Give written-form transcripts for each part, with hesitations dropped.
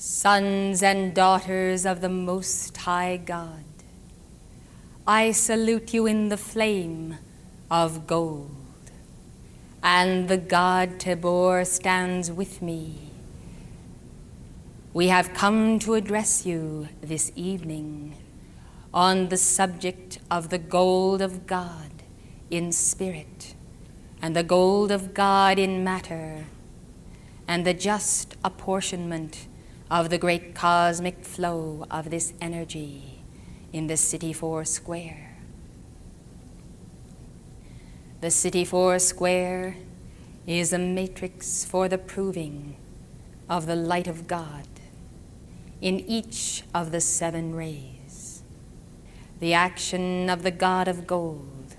Sons and daughters of the Most High God, I salute you in the flame of gold, and the god Tabor stands with me. We have come to address you this evening on the subject of the gold of God in spirit and the gold of God in matter, and the just apportionment of the great cosmic flow of this energy in the city FOURSQUARE. The city FOURSQUARE is a matrix for the proving of the light of God in each of the 7 rays. The action of the God of gold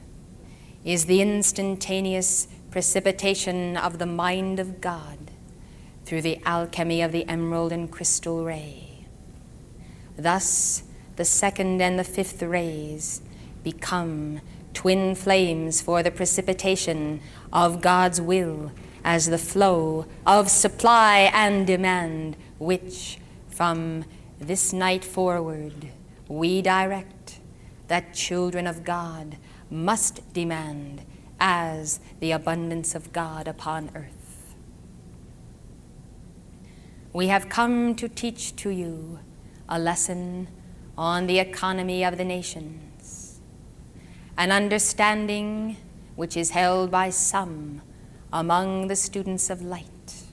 is the instantaneous precipitation of the mind of God through the alchemy of the emerald and crystal ray. Thus, the 2nd and the 5th rays become twin flames for the precipitation of God's will as the flow of supply and demand, which, from this night forward, we direct that children of God must demand as the abundance of God upon earth. We have come to teach to you a lesson on the economy of the nations, an understanding which is held by some among the students of light.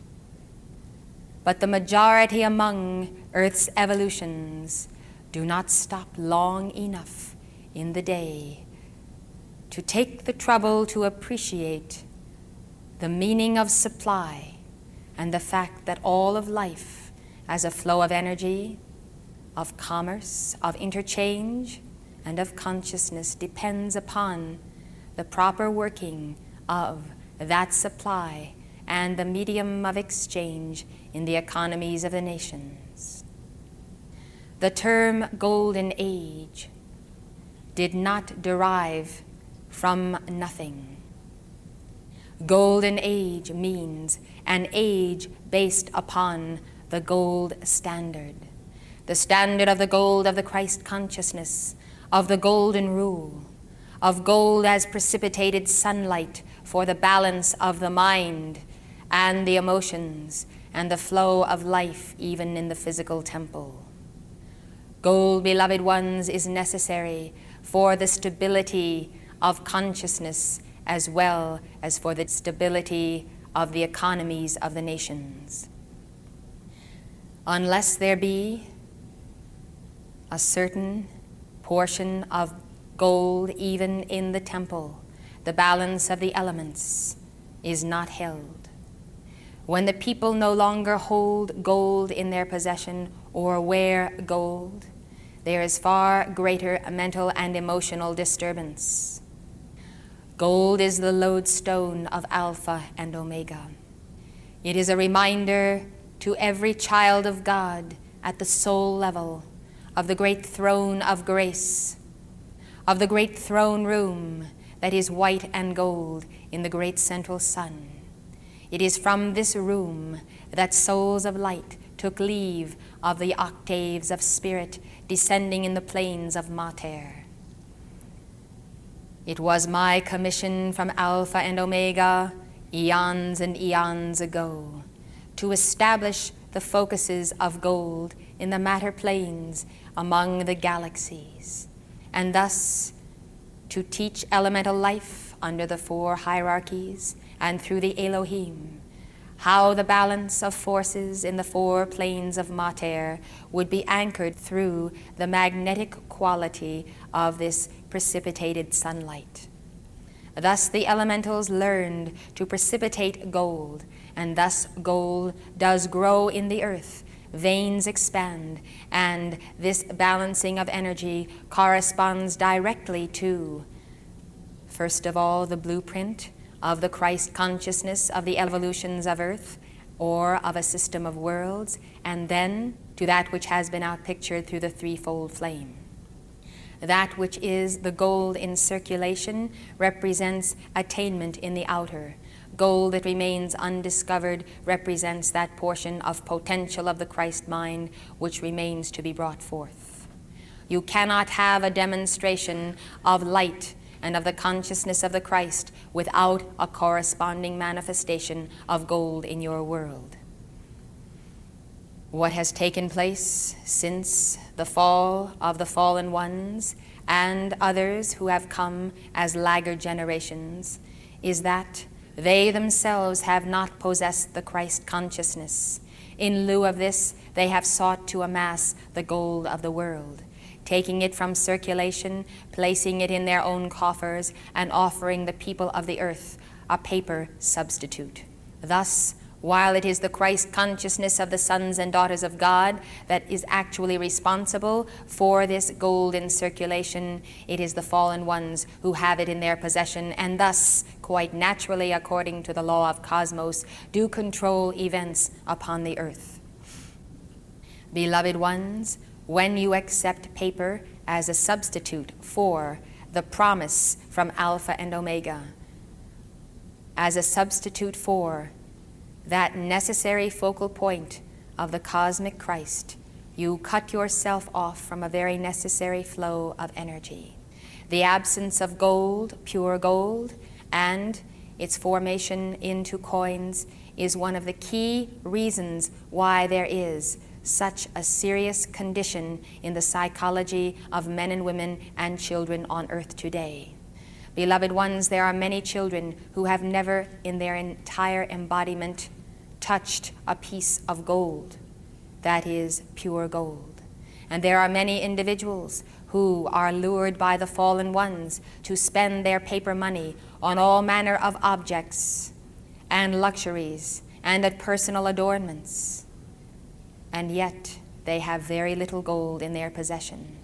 But the majority among Earth's evolutions do not stop long enough in the day to take the trouble to appreciate the meaning of supply and the fact that all of life as a flow of energy, of commerce, of interchange, and of consciousness depends upon the proper working of that supply and the medium of exchange in the economies of the nations. The term Golden Age did not derive from nothing. Golden Age means an age based upon the gold standard, the standard of the gold of the Christ consciousness, of the golden rule, of gold as precipitated sunlight for the balance of the mind and the emotions and the flow of life even in the physical temple. Gold, beloved ones, is necessary for the stability of consciousness as well as for the stability of the economies of the nations. Unless there be a certain portion of gold even in the temple, the balance of the elements is not held. When the people no longer hold gold in their possession or wear gold, there is far greater mental and emotional disturbance. Gold is the lodestone of Alpha and Omega. It is a reminder to every child of God at the soul level of the great throne of grace, of the great throne room that is white and gold in the great central sun. It is from this room that souls of light took leave of the octaves of spirit descending in the plains of mater. It was my commission from Alpha and Omega, eons and eons ago, to establish the focuses of gold in the matter planes among the galaxies, and thus to teach elemental life under the 4 hierarchies and through the Elohim, how the balance of forces in the 4 planes of mater would be anchored through the magnetic quality of this precipitated sunlight. Thus the elementals learned to precipitate gold, and thus gold does grow in the earth, veins expand, and this balancing of energy corresponds directly to, first of all, the blueprint of the Christ consciousness of the evolutions of earth or of a system of worlds, and then to that which has been outpictured through the threefold flame. That which is the gold in circulation represents attainment in the outer, Gold that remains undiscovered represents that portion of potential of the Christ mind which remains to be brought forth. You cannot have a demonstration of light and of the consciousness of the Christ without a corresponding manifestation of gold in your world. What has taken place since the fall of the fallen ones and others who have come as laggard generations is that they themselves have not possessed the Christ consciousness. In lieu of this, they have sought to amass the gold of the world, taking it from circulation, placing it in their own coffers, and offering the people of the earth a paper substitute. Thus, while it is the Christ consciousness of the sons and daughters of God that is actually responsible for this gold in circulation, it is the fallen ones who have it in their possession, and thus, quite naturally, according to the law of cosmos, do control events upon the earth. Beloved ones, when you accept paper as a substitute for the promise from Alpha and Omega, as a substitute for that necessary focal point of the cosmic Christ, you cut yourself off from a very necessary flow of energy. The absence of gold, pure gold, and its formation into coins is one of the key reasons why there is such a serious condition in the psychology of men and women and children on earth today. Beloved ones, there are many children who have never in their entire embodiment touched a piece of gold that is pure gold. And there are many individuals who are lured by the fallen ones to spend their paper money on all manner of objects and luxuries and at personal adornments. And yet they have very little gold in their possession.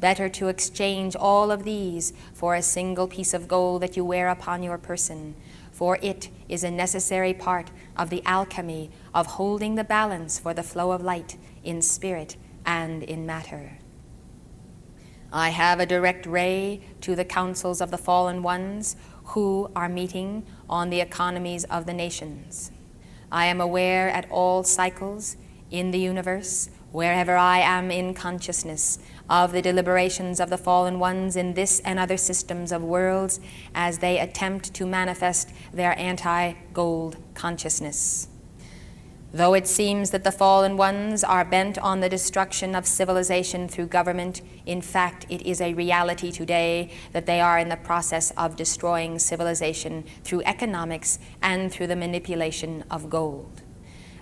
Better to exchange all of these for a single piece of gold that you wear upon your person, for it is a necessary part of the alchemy of holding the balance for the flow of light in spirit and in matter. I have a direct ray to the councils of the fallen ones who are meeting on the economies of the nations. I am aware at all cycles in the universe, wherever I am in consciousness, of the deliberations of the fallen ones in this and other systems of worlds as they attempt to manifest their anti-gold consciousness. Though it seems that the fallen ones are bent on the destruction of civilization through government, in fact, it is a reality today that they are in the process of destroying civilization through economics and through the manipulation of gold.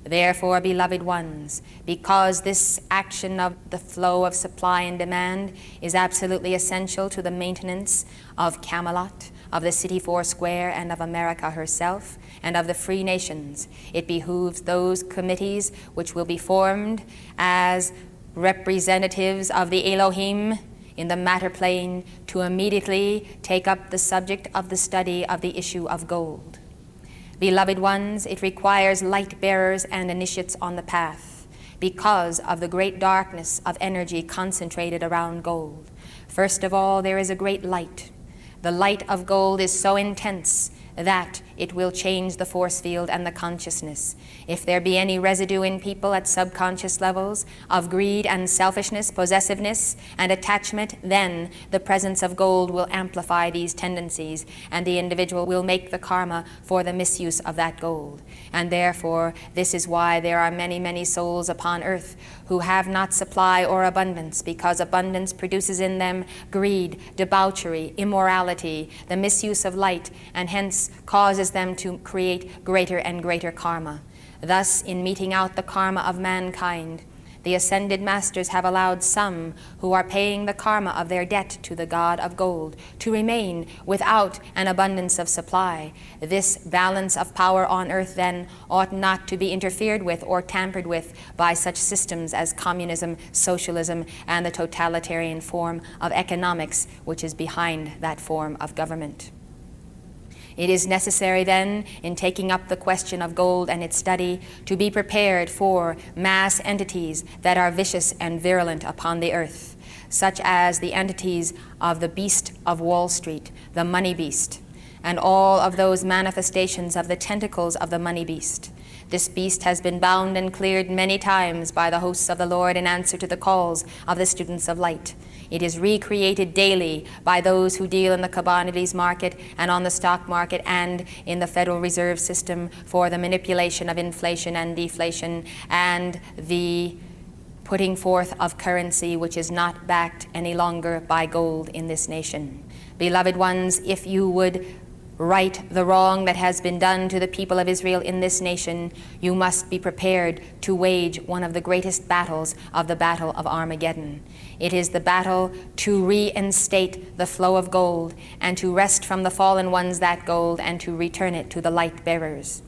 Therefore, beloved ones, because this action of the flow of supply and demand is absolutely essential to the maintenance of Camelot, of the city FOURSQUARE, and of America herself, and of the free nations, it behooves those committees which will be formed as representatives of the Elohim in the matter plane to immediately take up the subject of the study of the issue of gold. Beloved ones, it requires light bearers and initiates on the path because of the great darkness of energy concentrated around gold. First of all, there is a great light. The light of gold is so intense that it will change the force field and the consciousness. If there be any residue in people at subconscious levels of greed and selfishness, possessiveness and attachment, then the presence of gold will amplify these tendencies, and the individual will make the karma for the misuse of that gold. And therefore, this is why there are many, many souls upon earth who have not supply or abundance, because abundance produces in them greed, debauchery, immorality, the misuse of light, and hence causes them to create greater and greater karma. Thus, in meting out the karma of mankind, the ascended masters have allowed some who are paying the karma of their debt to the god of gold to remain without an abundance of supply. This balance of power on earth then ought not to be interfered with or tampered with by such systems as communism, socialism, and the totalitarian form of economics which is behind that form of government. It is necessary then, in taking up the question of gold and its study, to be prepared for mass entities that are vicious and virulent upon the earth, such as the entities of the beast of Wall Street, the money beast, and all of those manifestations of the tentacles of the money beast. This beast has been bound and cleared many times by the hosts of the Lord in answer to the calls of the students of light. It is recreated daily by those who deal in the commodities market and on the stock market and in the Federal Reserve System for the manipulation of inflation and deflation and the putting forth of currency which is not backed any longer by gold in this nation. Beloved ones, if you would right the wrong that has been done to the people of Israel in this nation, you must be prepared to wage one of the greatest battles of the Battle of Armageddon. It is the battle to reinstate the flow of gold and to wrest from the fallen ones that gold and to return it to the light bearers.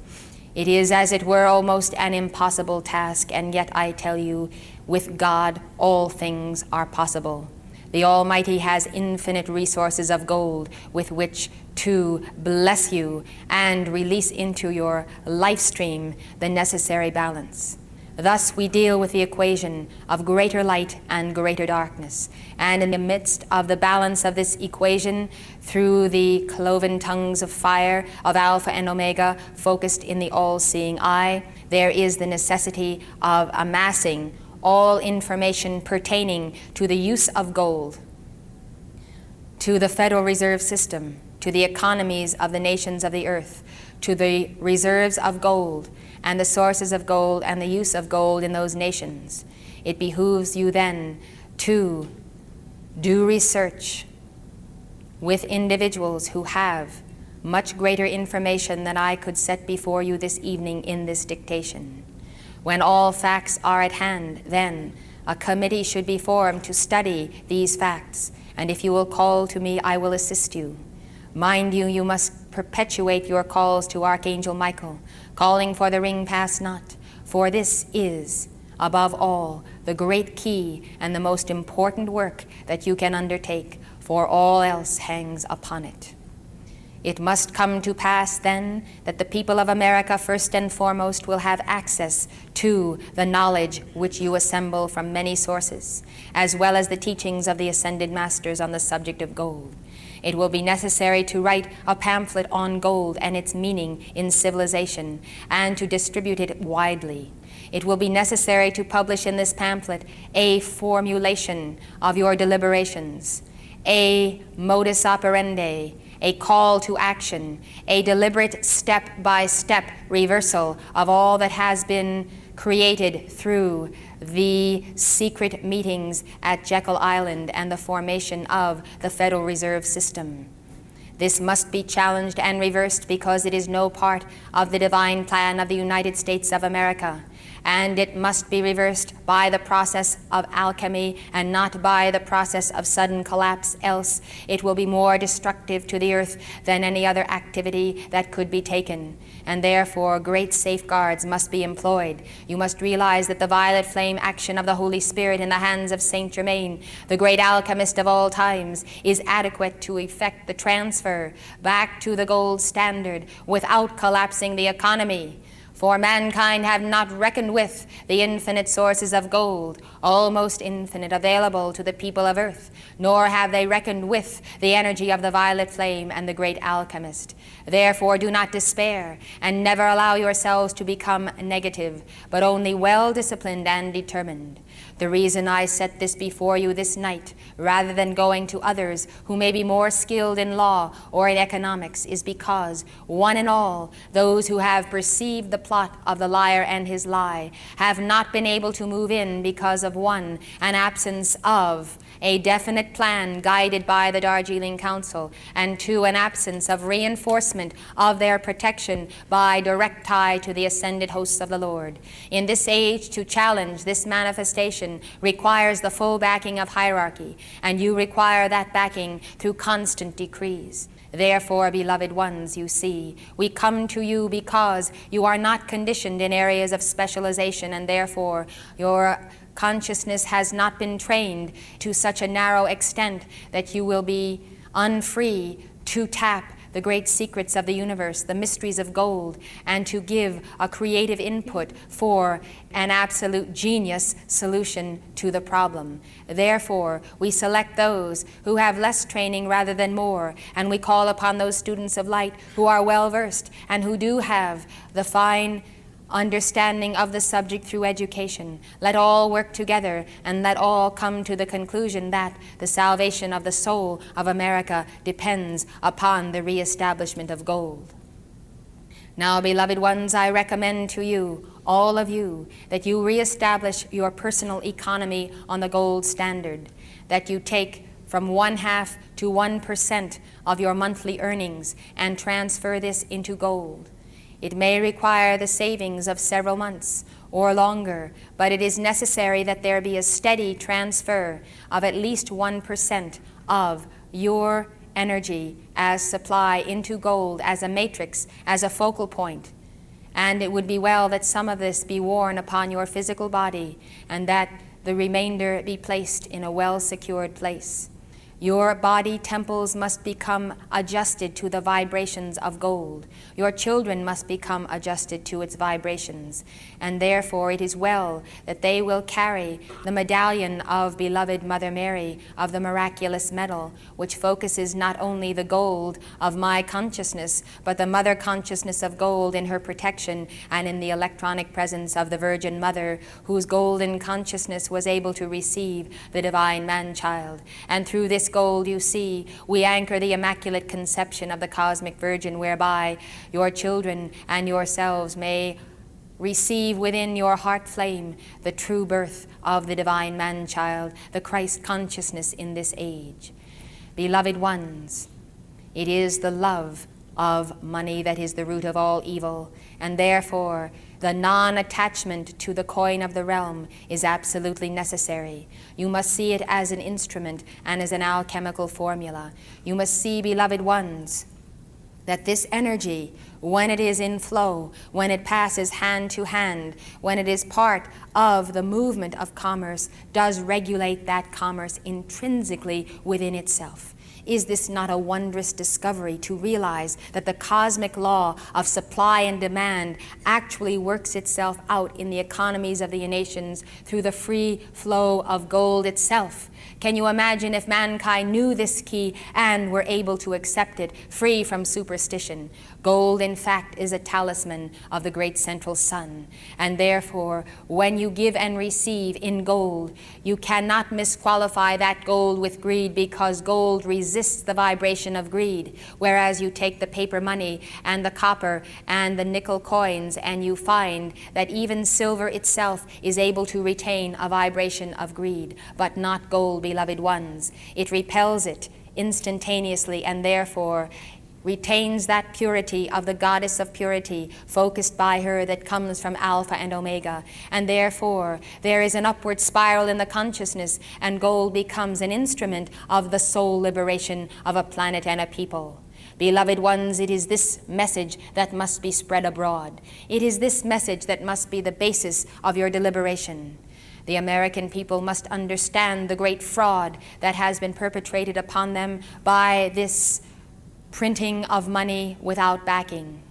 It is, as it were, almost an impossible task, and yet I tell you, with God all things are possible. The Almighty has infinite resources of gold with which to bless you and release into your life stream the necessary balance. Thus we deal with the equation of greater light and greater darkness. And in the midst of the balance of this equation, through the cloven tongues of fire of Alpha and Omega focused in the all-seeing eye, there is the necessity of amassing all information pertaining to the use of gold, to the Federal Reserve System, to the economies of the nations of the earth, to the reserves of gold and the sources of gold and the use of gold in those nations. It behooves you then to do research with individuals who have much greater information than I could set before you this evening in this dictation. When all facts are at hand, then a committee should be formed to study these facts, and if you will call to me, I will assist you. Mind you, you must perpetuate your calls to Archangel Michael, calling for the ring pass not, for this is, above all, the great key and the most important work that you can undertake, for all else hangs upon it. It must come to pass, then, that the people of America, first and foremost, will have access to the knowledge which you assemble from many sources, as well as the teachings of the ascended masters on the subject of gold. It will be necessary to write a pamphlet on gold and its meaning in civilization, and to distribute it widely. It will be necessary to publish in this pamphlet a formulation of your deliberations, a modus operandi, a call to action, a deliberate step-by-step reversal of all that has been created through the secret meetings at Jekyll Island and the formation of the Federal Reserve System. This must be challenged and reversed because it is no part of the divine plan of the United States of America. And it must be reversed by the process of alchemy and not by the process of sudden collapse, else it will be more destructive to the earth than any other activity that could be taken. And therefore great safeguards must be employed. You must realize that the violet flame action of the Holy Spirit in the hands of Saint Germain, the great alchemist of all times, is adequate to effect the transfer back to the gold standard without collapsing the economy. For mankind have not reckoned with the infinite sources of gold, almost infinite, available to the people of earth, nor have they reckoned with the energy of the violet flame and the great alchemist. Therefore do not despair, and never allow yourselves to become negative, but only well-disciplined and determined. The reason I set this before you this night, rather than going to others who may be more skilled in law or in economics, is because, one and all, those who have perceived the plot of the liar and his lie have not been able to move in because of, one, an absence of a definite plan guided by the Darjeeling Council, and two, an absence of reinforcement of their protection by direct tie to the ascended hosts of the Lord. In this age, to challenge this manifestation requires the full backing of hierarchy, and you require that backing through constant decrees. Therefore, beloved ones, you see, we come to you because you are not conditioned in areas of specialization, and therefore your consciousness has not been trained to such a narrow extent that you will be unfree to tap the great secrets of the universe, the mysteries of gold, and to give a creative input for an absolute genius solution to the problem. Therefore, we select those who have less training rather than more, and we call upon those students of light who are well versed and who do have the fine understanding of the subject through education. Let all work together, and let all come to the conclusion that the salvation of the soul of America depends upon the reestablishment of gold. Now, beloved ones, I recommend to you, all of you, that you reestablish your personal economy on the gold standard, that you take from 1/2 to 1% of your monthly earnings and transfer this into gold. It may require the savings of several months or longer, but it is necessary that there be a steady transfer of at least 1% of your energy as supply into gold, as a matrix, as a focal point. And it would be well that some of this be worn upon your physical body, and that the remainder be placed in a well-secured place. Your body temples must become adjusted to the vibrations of gold. Your children must become adjusted to its vibrations. And therefore it is well that they will carry the medallion of beloved Mother Mary of the miraculous metal, which focuses not only the gold of my consciousness, but the mother consciousness of gold in her protection and in the electronic presence of the Virgin Mother, whose golden consciousness was able to receive the divine man-child. And through this gold, you see, we anchor the Immaculate Conception of the Cosmic Virgin, whereby your children and yourselves may receive within your heart flame the true birth of the divine man-child, the Christ consciousness in this age. Beloved ones, it is the love of money that is the root of all evil, and therefore the non-attachment to the coin of the realm is absolutely necessary. You must see it as an instrument and as an alchemical formula. You must see, beloved ones, that this energy, when it is in flow, when it passes hand to hand, when it is part of the movement of commerce, does regulate that commerce intrinsically within itself. Is this not a wondrous discovery to realize that the cosmic law of supply and demand actually works itself out in the economies of the nations through the free flow of gold itself? Can you imagine if mankind knew this key and were able to accept it, free from superstition? Gold, in fact, is a talisman of the great central sun. And therefore, when you give and receive in gold, you cannot misqualify that gold with greed, because gold resists the vibration of greed. Whereas you take the paper money and the copper and the nickel coins, and you find that even silver itself is able to retain a vibration of greed, but not gold, beloved ones. It repels it instantaneously, and therefore retains that purity of the goddess of purity, focused by her, that comes from Alpha and Omega. And therefore there is an upward spiral in the consciousness, and gold becomes an instrument of the soul liberation of a planet and a people. Beloved ones, it is this message that must be spread abroad. It is this message that must be the basis of your deliberation. The American people must understand the great fraud that has been perpetrated upon them by this printing of money without backing.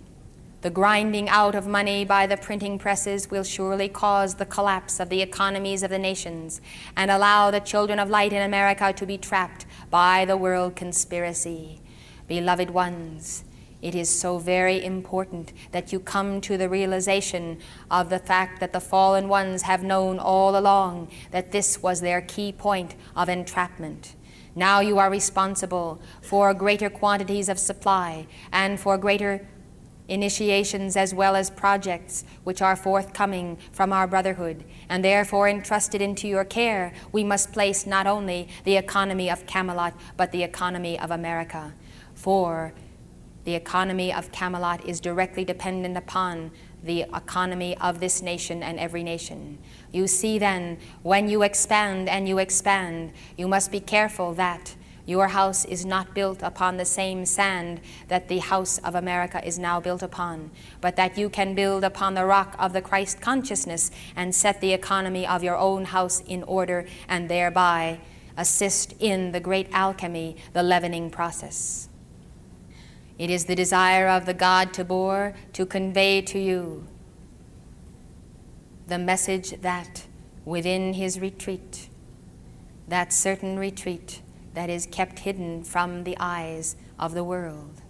The grinding out of money by the printing presses will surely cause the collapse of the economies of the nations and allow the children of light in America to be trapped by the world conspiracy. Beloved ones, it is so very important that you come to the realization of the fact that the fallen ones have known all along that this was their key point of entrapment. Now you are responsible for greater quantities of supply and for greater initiations as well as projects which are forthcoming from our Brotherhood, and therefore entrusted into your care we must place not only the economy of Camelot but the economy of America. For the economy of Camelot is directly dependent upon the economy of this nation and every nation. You see then, when you expand and you expand, you must be careful that your house is not built upon the same sand that the house of America is now built upon, but that you can build upon the rock of the Christ consciousness and set the economy of your own house in order, and thereby assist in the great alchemy, the leavening process. It is the desire of the god Tabor to convey to you the message that within his retreat, that certain retreat that is kept hidden from the eyes of the world,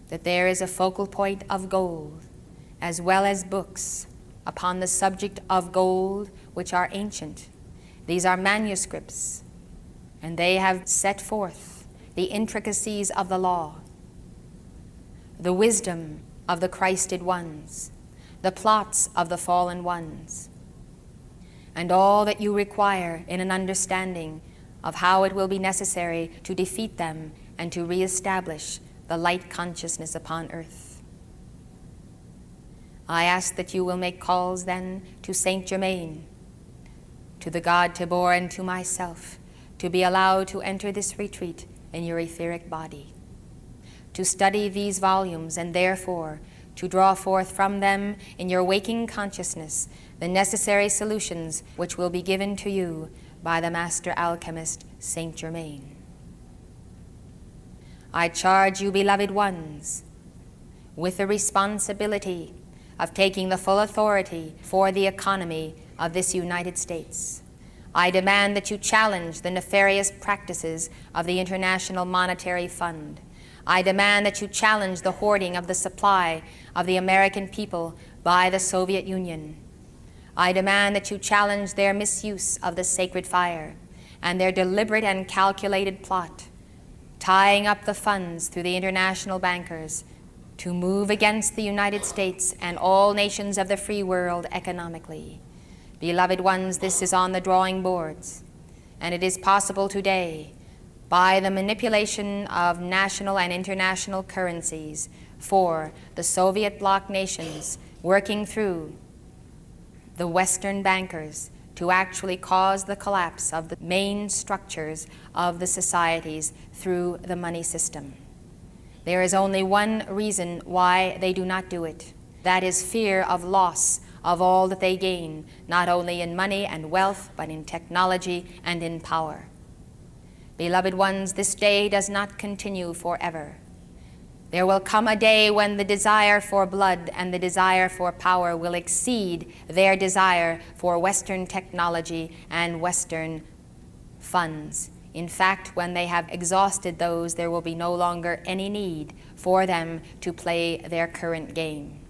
that there is a focal point of gold, as well as books upon the subject of gold, which are ancient. These are manuscripts, and they have set forth the intricacies of the law, the wisdom of the Christed ones, the plots of the fallen ones, and all that you require in an understanding of how it will be necessary to defeat them and to reestablish the light consciousness upon earth. I ask that you will make calls then to Saint Germain, to the god Tabor, and to myself, to be allowed to enter this retreat in your etheric body, to study these volumes, and therefore to draw forth from them in your waking consciousness the necessary solutions which will be given to you by the master alchemist Saint Germain. I charge you, beloved ones, with the responsibility of taking the full authority for the economy of this United States. I demand that you challenge the nefarious practices of the International Monetary Fund. I demand that you challenge the hoarding of the supply of the American people by the Soviet Union. I demand that you challenge their misuse of the sacred fire and their deliberate and calculated plot, tying up the funds through the international bankers to move against the United States and all nations of the free world economically. Beloved ones, this is on the drawing boards, and it is possible today by the manipulation of national and international currencies for the Soviet bloc nations working through the Western bankers to actually cause the collapse of the main structures of the societies through the money system. There is only one reason why they do not do it. That is fear of loss of all that they gain, not only in money and wealth, but in technology and in power. Beloved ones, this day does not continue forever. There will come a day when the desire for blood and the desire for power will exceed their desire for Western technology and Western funds. In fact, when they have exhausted those, there will be no longer any need for them to play their current game.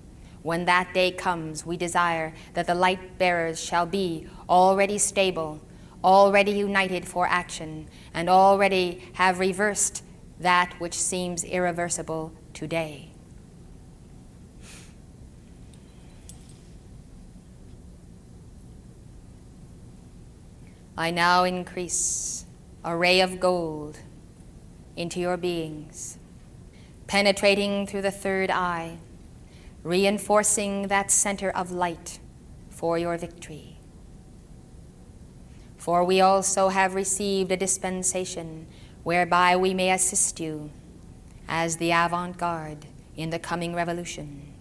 When that day comes, we desire that the light bearers shall be already stable, already united for action, and already have reversed that which seems irreversible today. I now increase a ray of gold into your beings, penetrating through the third eye, reinforcing that center of light for your victory. For we also have received a dispensation whereby we may assist you as the avant-garde in the coming revolution.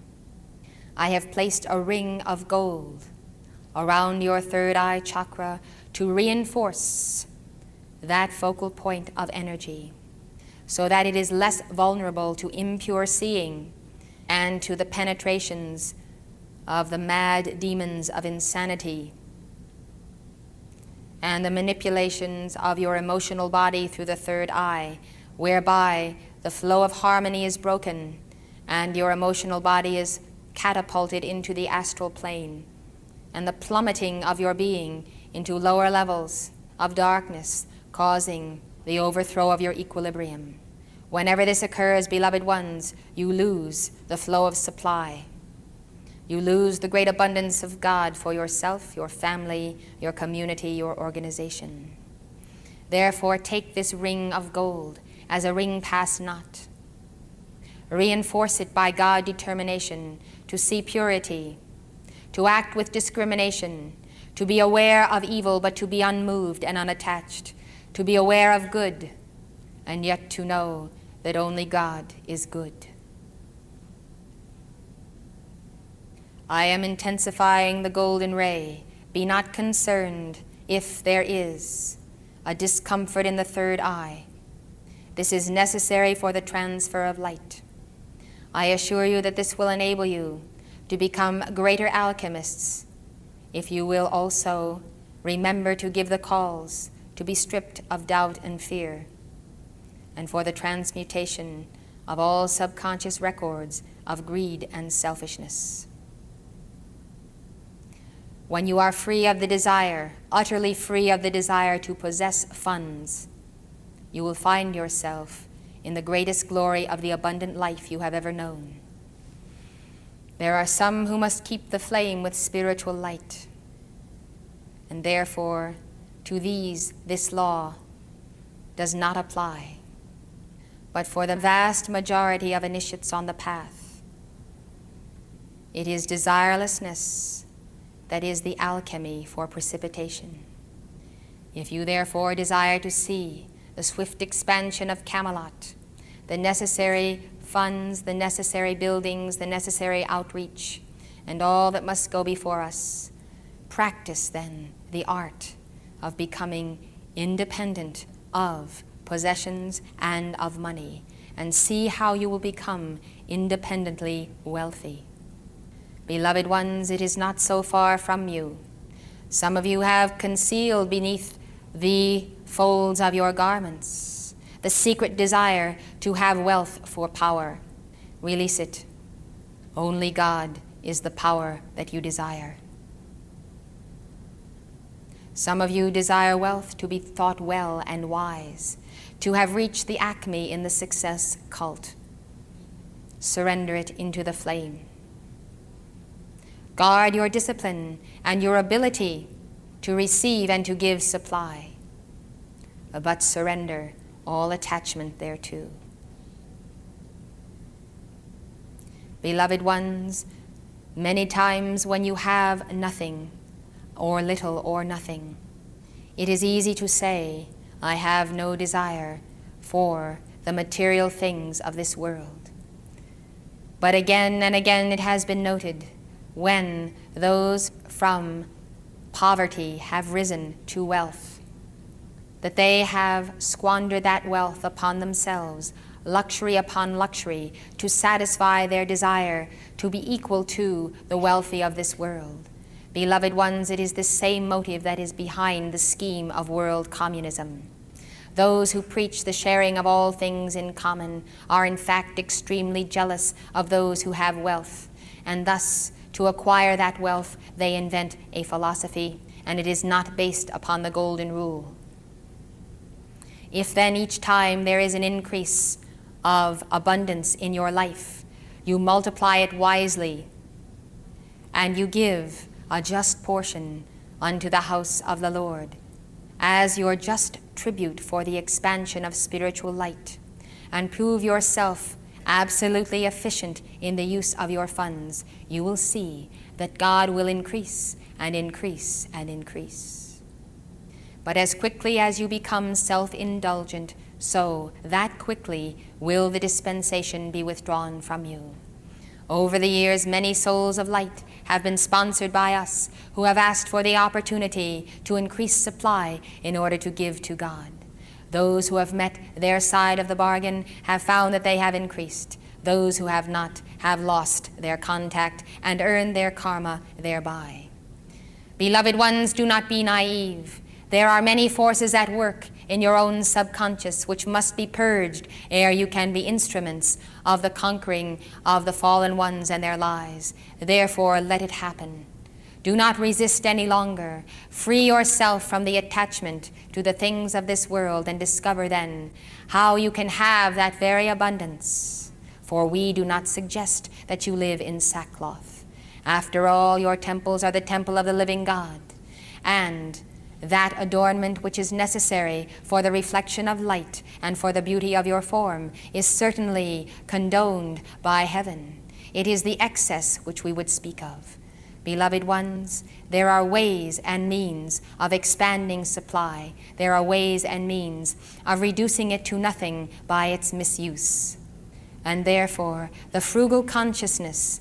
I have placed a ring of gold around your third eye chakra to reinforce that focal point of energy so that it is less vulnerable to impure seeing and to the penetrations of the mad demons of insanity and the manipulations of your emotional body through the third eye, whereby the flow of harmony is broken and your emotional body is catapulted into the astral plane, and the plummeting of your being into lower levels of darkness, causing the overthrow of your equilibrium. Whenever this occurs, beloved ones, you lose the flow of supply. You lose the great abundance of God for yourself, your family, your community, your organization. Therefore, take this ring of gold as a ring pass not. Reinforce it by God determination to see purity, to act with discrimination, to be aware of evil but to be unmoved and unattached, to be aware of good and yet to know that only God is good. I am intensifying the golden ray. Be not concerned if there is a discomfort in the third eye. This is necessary for the transfer of light. I assure you that this will enable you to become greater alchemists if you will also remember to give the calls to be stripped of doubt and fear, and for the transmutation of all subconscious records of greed and selfishness. When you are free of the desire, utterly free of the desire to possess funds, you will find yourself in the greatest glory of the abundant life you have ever known. There are some who must keep the flame with spiritual light, and therefore to these this law does not apply. But for the vast majority of initiates on the path, it is desirelessness that is the alchemy for precipitation. If you therefore desire to see the swift expansion of Camelot, the necessary funds, the necessary buildings, the necessary outreach, and all that must go before us, practice then the art of becoming independent of possessions and of money, and see how you will become independently wealthy. Beloved ones, it is not so far from you. Some of you have concealed beneath the folds of your garments the secret desire to have wealth for power. Release it. Only God is the power that you desire. Some of you desire wealth to be thought well and wise, to have reached the acme in the success cult. Surrender it into the flame. Guard your discipline and your ability to receive and to give supply, but surrender all attachment thereto. Beloved ones, many times when you have nothing, or little or nothing, it is easy to say, I have no desire for the material things of this world. But again and again it has been noted, when those from poverty have risen to wealth, that they have squandered that wealth upon themselves, luxury upon luxury, to satisfy their desire to be equal to the wealthy of this world. Beloved ones, it is this same motive that is behind the scheme of world communism. Those who preach the sharing of all things in common are in fact extremely jealous of those who have wealth, and thus to acquire that wealth they invent a philosophy, and it is not based upon the golden rule. If then each time there is an increase of abundance in your life, you multiply it wisely, and you give a just portion unto the house of the Lord, as your just tribute for the expansion of spiritual light, and prove yourself absolutely efficient in the use of your funds, you will see that God will increase and increase and increase. But as quickly as you become self-indulgent, so that quickly will the dispensation be withdrawn from you. Over the years, many souls of light have been sponsored by us who have asked for the opportunity to increase supply in order to give to God. Those who have met their side of the bargain have found that they have increased. Those who have not have lost their contact and earned their karma thereby. Beloved ones, do not be naive. There are many forces at work in your own subconscious which must be purged ere you can be instruments of the conquering of the fallen ones and their lies. Therefore, let it happen. Do not resist any longer. Free yourself from the attachment to the things of this world and discover then how you can have that very abundance. For we do not suggest that you live in sackcloth. After all, your temples are the temple of the living God, and that adornment which is necessary for the reflection of light and for the beauty of your form is certainly condoned by heaven. It is the excess which we would speak of. Beloved ones, there are ways and means of expanding supply. There are ways and means of reducing it to nothing by its misuse. And therefore, the frugal consciousness,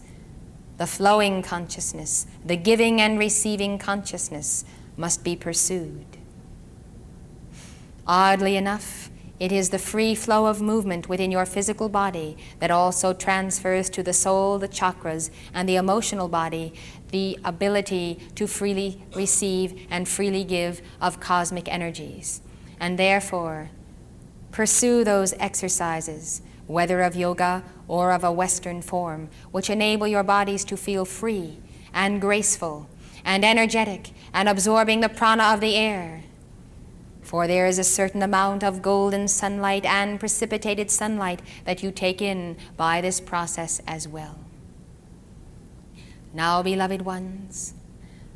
the flowing consciousness, the giving and receiving consciousness must be pursued. Oddly enough, It is the free flow of movement within your physical body that also transfers to the soul, the chakras, and the emotional body the ability to freely receive and freely give of cosmic energies. And therefore, pursue those exercises, whether of yoga or of a Western form, which enable your bodies to feel free and graceful and energetic and absorbing the prana of the air. For there is a certain amount of golden sunlight and precipitated sunlight that you take in by this process as well. Now, beloved ones,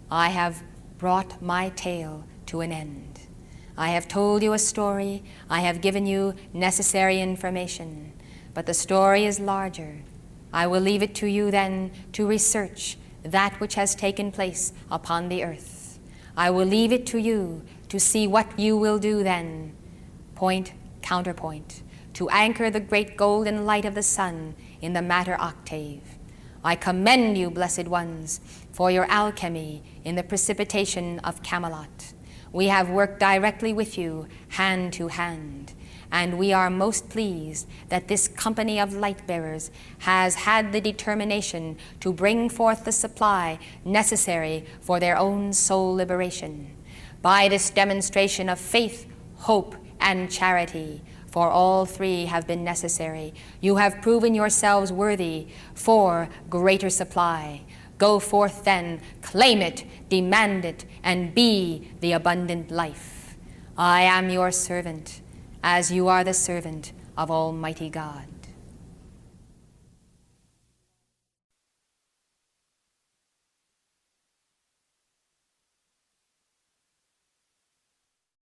I have brought my tale to an end. I have told you a story, I have given you necessary information, but the story is larger. I will leave it to you then to research that which has taken place upon the earth. I will leave it to you to see what you will do then, point, counterpoint, to anchor the great golden light of the sun in the matter octave. I commend you, blessed ones, for your alchemy in the precipitation of Camelot. We have worked directly with you, hand to hand, and we are most pleased that this company of light bearers has had the determination to bring forth the supply necessary for their own soul liberation. By this demonstration of faith, hope, and charity, for all three have been necessary, you have proven yourselves worthy for greater supply. Go forth then, claim it, demand it, and be the abundant life. I am your servant, as you are the servant of Almighty God.